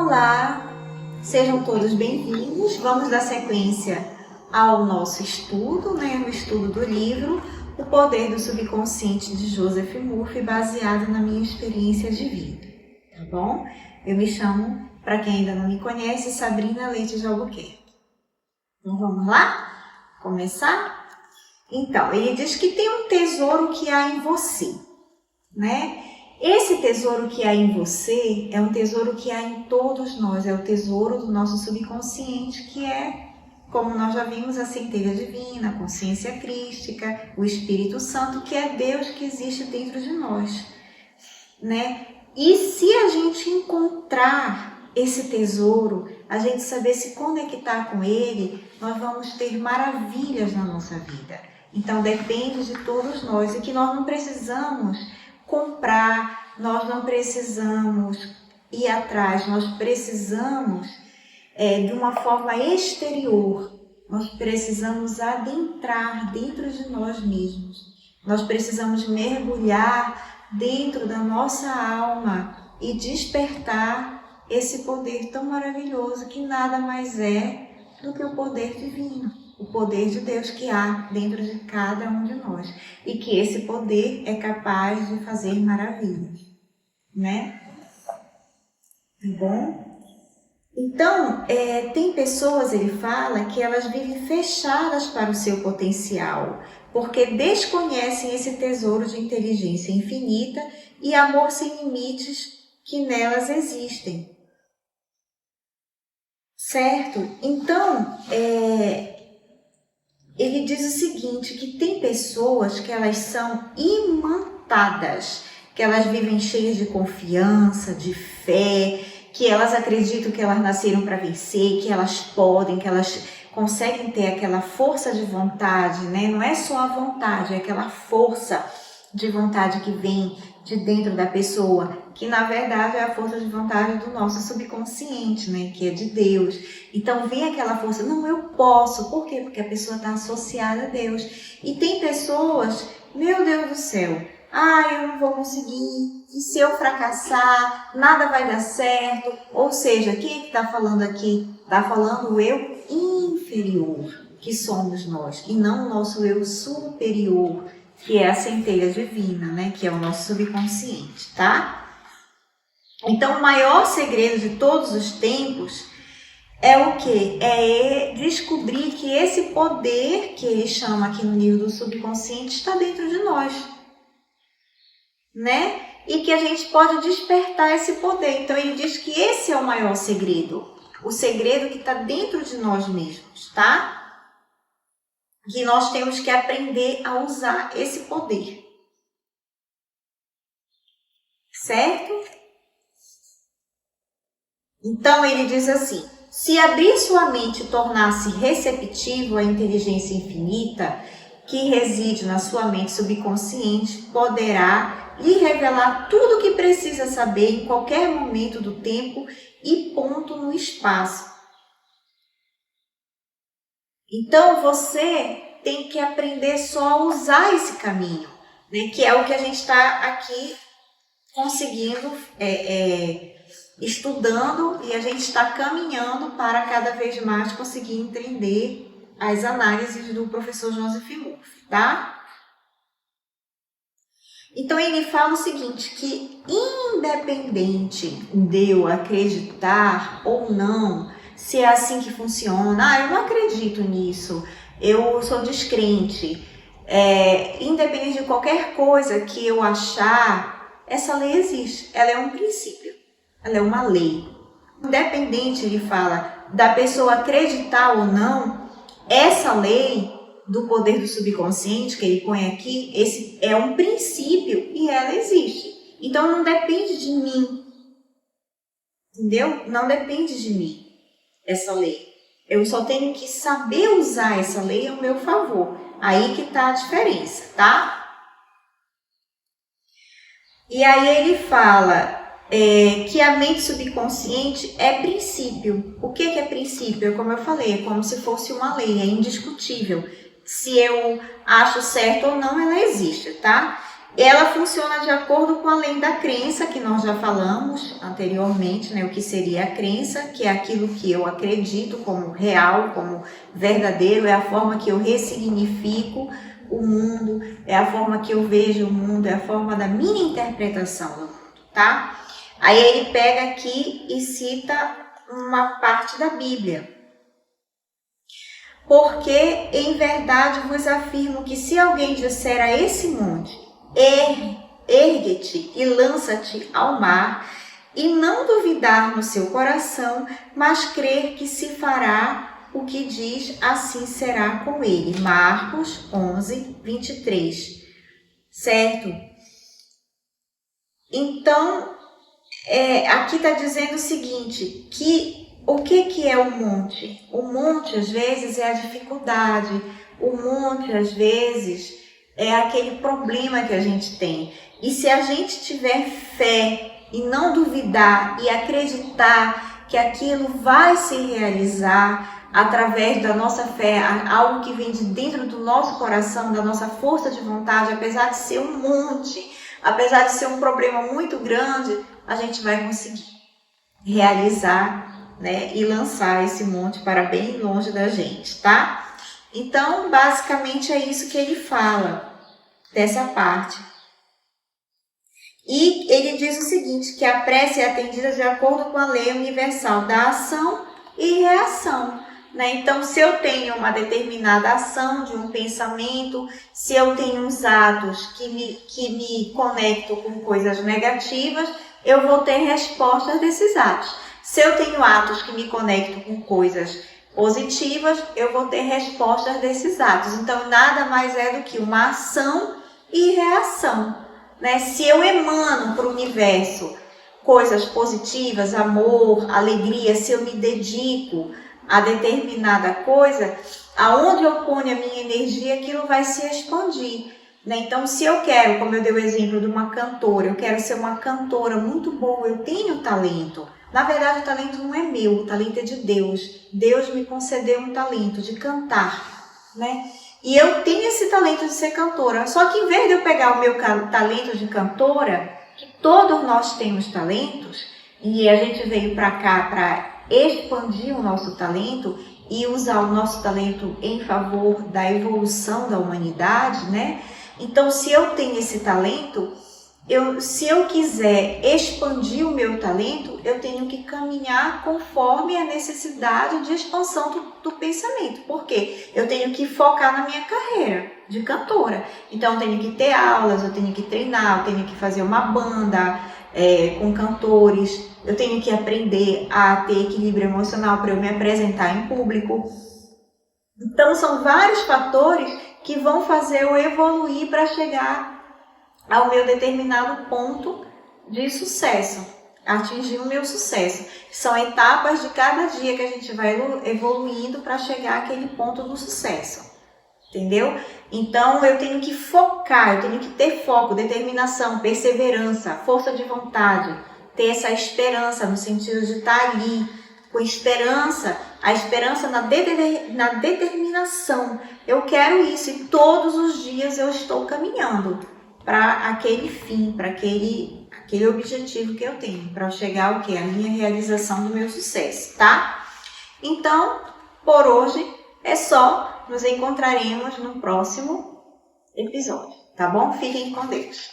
Olá, sejam todos bem-vindos. Vamos dar sequência ao nosso estudo, o estudo do livro O Poder do Subconsciente de Joseph Murphy, baseado na minha experiência de vida, tá bom? Eu me chamo, para quem ainda não me conhece, Sabrina Leite de Albuquerque. Então vamos lá? Começar? Então, ele diz que tem um tesouro que há em você, né? Esse tesouro que há em você é um tesouro que há em todos nós, é o tesouro do nosso subconsciente, que é, como nós já vimos, a centelha divina, a consciência crística, o Espírito Santo, que é Deus que existe dentro de nós, né? E se a gente encontrar esse tesouro, a gente saber se conectar com ele, nós vamos ter maravilhas na nossa vida. Então depende de todos nós e que nós não precisamos comprar, nós não precisamos ir atrás, nós precisamos de uma forma exterior, nós precisamos adentrar dentro de nós mesmos, nós precisamos mergulhar dentro da nossa alma e despertar esse poder tão maravilhoso que nada mais é do que o poder divino, o poder de Deus que há dentro de cada um de nós e que esse poder é capaz de fazer maravilhas, né? Tá bom? Então, tem pessoas, ele fala, que elas vivem fechadas para o seu potencial, porque desconhecem esse tesouro de inteligência infinita e amor sem limites que nelas existem. Certo? Então, ele diz o seguinte, que tem pessoas que elas são imantadas, que elas vivem cheias de confiança, de fé, que elas acreditam que elas nasceram para vencer, que elas podem, que elas conseguem ter aquela força de vontade, né? Não é só a vontade, é aquela força de vontade que vem de dentro da pessoa, que na verdade é a força de vontade do nosso subconsciente, né? Que é de Deus. Então vem aquela força, não, eu posso. Por quê? Porque a pessoa está associada a Deus. E tem pessoas, meu Deus do céu, eu não vou conseguir, e se eu fracassar, nada vai dar certo. Ou seja, quem é que está falando aqui? Está falando o eu inferior, que somos nós, e não o nosso eu superior, que é a centelha divina, né? Que é o nosso subconsciente, tá? Então, o maior segredo de todos os tempos é o quê? É descobrir que esse poder, que ele chama aqui no nível do subconsciente, está dentro de nós, né? E que a gente pode despertar esse poder. Então, ele diz que esse é o maior segredo. O segredo que está dentro de nós mesmos, tá? Que nós temos que aprender a usar esse poder. Certo? Então, ele diz assim, se abrir sua mente e tornar-se receptivo à inteligência infinita que reside na sua mente subconsciente, poderá lhe revelar tudo o que precisa saber em qualquer momento do tempo e ponto no espaço. Então, você tem que aprender só a usar esse caminho, né? Que é o que a gente está aqui conseguindo estudando, e a gente está caminhando para cada vez mais conseguir entender as análises do professor Joseph Murphy, tá? Então ele fala o seguinte, que independente de eu acreditar ou não, se é assim que funciona, eu não acredito nisso, eu sou descrente, independente de qualquer coisa que eu achar, essa lei existe, ela é um princípio, ela é uma lei. Independente, ele fala, da pessoa acreditar ou não, essa lei do poder do subconsciente que ele põe aqui, esse é um princípio e ela existe. Então não depende de mim, entendeu? Não depende de mim essa lei. Eu só tenho que saber usar essa lei ao meu favor. Aí que está a diferença, tá? E aí ele fala que a mente subconsciente é princípio. O que é princípio? Como eu falei, é como se fosse uma lei, é indiscutível. Se eu acho certo ou não, ela existe, tá? ela funciona de acordo com a lei da crença, que nós já falamos anteriormente, né? O que seria a crença, que é aquilo que eu acredito como real, como verdadeiro, é a forma que eu ressignifico o mundo, é a forma que eu vejo o mundo, é a forma da minha interpretação do mundo, tá? Aí ele pega aqui e cita uma parte da Bíblia. Porque, em verdade, vos afirmo que se alguém disser a esse monte, ergue-te e lança-te ao mar, e não duvidar no seu coração, mas crer que se fará o que diz, assim será com ele. Marcos 11, 23. Certo? Então, aqui está dizendo o seguinte, que o que é o monte? O monte, às vezes, é a dificuldade. O monte, às vezes, é aquele problema que a gente tem. E se a gente tiver fé e não duvidar e acreditar que aquilo vai se realizar através da nossa fé, algo que vem de dentro do nosso coração, da nossa força de vontade, apesar de ser um monte, apesar de ser um problema muito grande, a gente vai conseguir realizar, né, e lançar esse monte para bem longe da gente, tá? Então, basicamente é isso que ele fala dessa parte. E ele diz o seguinte, que a prece é atendida de acordo com a lei universal da ação e reação. Né? Então, se eu tenho uma determinada ação de um pensamento, se eu tenho uns atos que me conectam com coisas negativas, eu vou ter respostas desses atos. Se eu tenho atos que me conectam com coisas positivas, eu vou ter respostas desses atos. Então, nada mais é do que uma ação e reação. Né? Se eu emano para o universo coisas positivas, amor, alegria, se eu me dedico a determinada coisa, aonde eu ponho a minha energia, aquilo vai se expandir. Né? Então, se eu quero, como eu dei o exemplo de uma cantora, eu quero ser uma cantora muito boa, eu tenho talento. Na verdade, o talento não é meu, o talento é de Deus. Deus me concedeu um talento de cantar, né? E eu tenho esse talento de ser cantora. Só que em vez de eu pegar o meu talento de cantora, que todos nós temos talentos, e a gente veio para cá para expandir o nosso talento e usar o nosso talento em favor da evolução da humanidade, né? Então, se eu tenho esse talento, se eu quiser expandir o meu talento, eu tenho que caminhar conforme a necessidade de expansão do pensamento. Por quê? Eu tenho que focar na minha carreira de cantora. Então, eu tenho que ter aulas, eu tenho que treinar, eu tenho que fazer uma banda com cantores, eu tenho que aprender a ter equilíbrio emocional para eu me apresentar em público. Então, são vários fatores que vão fazer eu evoluir para chegar ao meu determinado ponto de sucesso, atingir o meu sucesso. São etapas de cada dia que a gente vai evoluindo para chegar àquele ponto do sucesso, entendeu? Então, eu tenho que focar, eu tenho que ter foco, determinação, perseverança, força de vontade, ter essa esperança no sentido de estar ali, com esperança, a esperança na determinação. Eu quero isso e todos os dias eu estou caminhando para aquele fim, para aquele objetivo que eu tenho, para chegar ao quê? A minha realização do meu sucesso, tá? Então, por hoje é só. Nos encontraremos no próximo episódio, tá bom? Fiquem com Deus.